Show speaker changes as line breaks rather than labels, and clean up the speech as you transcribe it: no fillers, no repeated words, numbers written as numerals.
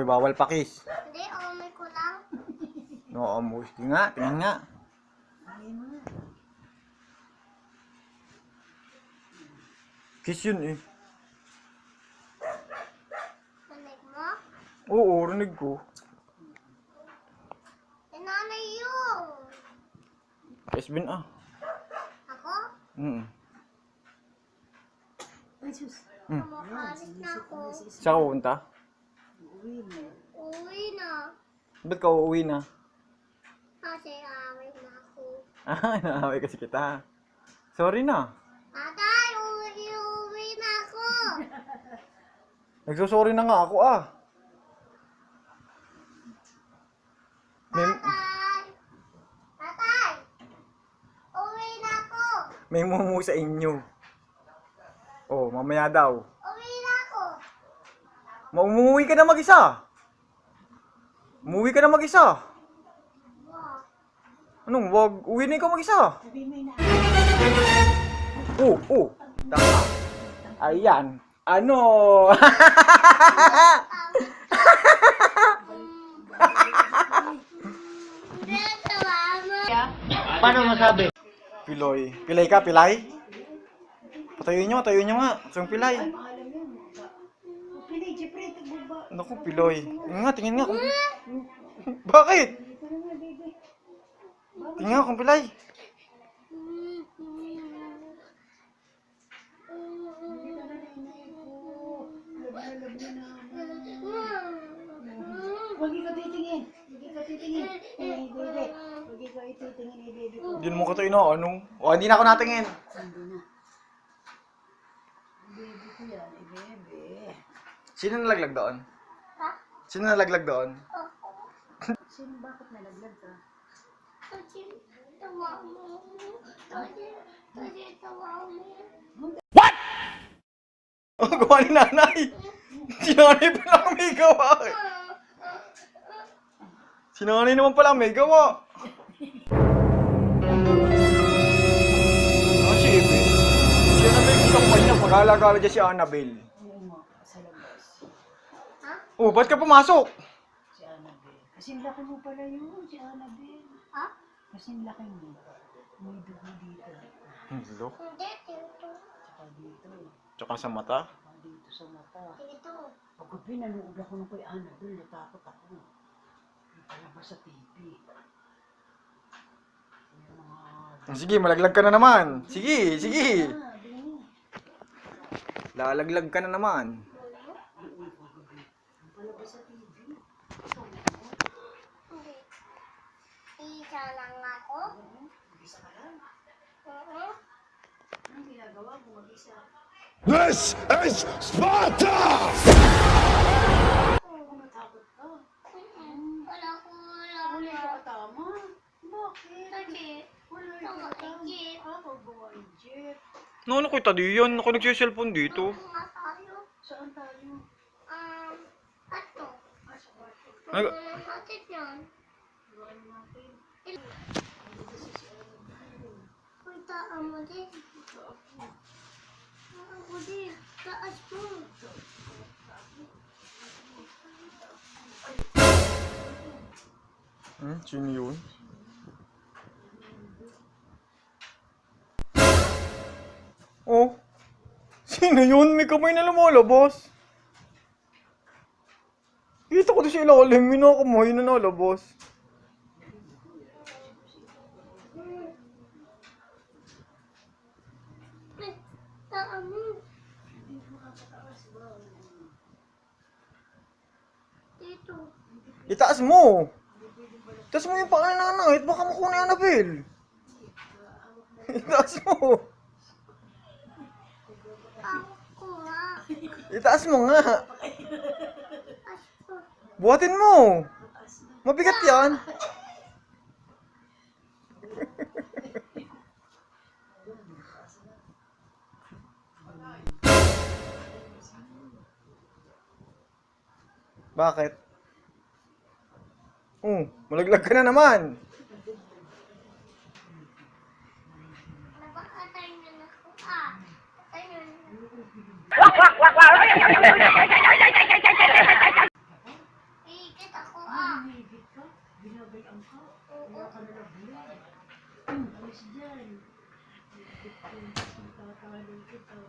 Amoy, bawal pakis.
Hindi, amoy ko lang.
No, amoy. Sige nga, tingnan nga. Kiss yun eh.
Rinig mo?
Oo, rinig ko.
Nanay yun.
Esbin ah.
Ako? Kumakalis na ako.
Saan ka pupunta?
Uwi na.
Ba't ka uuwi na?
Kasi away na ako.
Ah, naaway kasi kita. Sorry na.
Tatay, uwi na ako.
Nagsusorry na nga ako ah.
Tatay. Tatay. Uwi na ako.
May mumu sa inyo. Oh, mamaya daw.
Uwi na ako.
Umuwi ka na mag-isa. Umuwi ka na mag-isa. Anong wag? Uwi na ikaw mag-isa. Oh. Tama. Ayan. Ano?
Hindi, tawa mo.
Paano masabi? Piloy. Pilay ka, pilay? Patayin nyo nga. Saan pilay? Naku, piloy. Tingin nga. Bakit? Tingin nga kung pilay.
Huwag ka titingin.
Hindi mo ko tayo na ano. O, hindi na ako natingin. Sino nalaglag doon?
Ha?
Sino nalaglag doon?
Sino bakit nalaglag ka?
Kasi tawa mo. Kasi tawa mo.
Oh, gawa ni nanay. Si nanay pala may gawa. Si nanay naman pala may gawa. Ah, si Ebe. Si Annabelle gusto ko kanina. Pag-alagala dyan si Annabelle.
Oo nga, sa labas.
Ha?
Oh, ba't ka pumasok?
Si Annabelle. Kasing laki mo pala yun, si Annabelle.
Ha?
Kasing laki mo. May dugo dito.
Hello?
Hindi, dito.
Tsaka dito.
Tsaka sa mata.
Tsaka dito sa mata.
Dito.
Pagkabi, nanood ako ng kay Annabelle. Natakot ako. Yung palabas sa TV. Yung mga...
Sige, malaglag ka na naman. Sige.
Ah, di.
Lalaglag ka na naman.
Yung palabas sa TV.
Hindi. Isa lang ako.
Mag-isa ka lang.
Oo.
Anong ginagawa mo mag-isa?
This is Sparta!
Oo, natakot ka.
Wala ko.
Huli ka tama. Bakit?
Kasi,
Wala
Tawa
ka tama.
ang jeep.
Pagbawa ang jeep.
No, ano kita diyan? Ako nagsiselfone dito.
nga tayo.
Saan tayo?
Ato.
Ah, sa kwarto.
Nag-
Natin yan.
Iwan natin.
Punta mo din. Ako din. Taas mo.
Sino yun? Oh, sino yun? May kamay na lumalabas. Kita ko doon sa ilalim, may nakakamay na nalabas.
Taas mo. Dito.
Itaas mo! Itaas mo yung paa na nanangit, baka makuha ni Annabelle. Itaas mo!
Ako nga.
Itaas mo nga!
Ako.
Buhatin mo! Mabigat yan! Bakit? Malaglag ka na naman!
Napakatay na ako. Ayun.
Binabayaan ka. Kaya ka na nabuli. Alis dyan. Tatalo kita.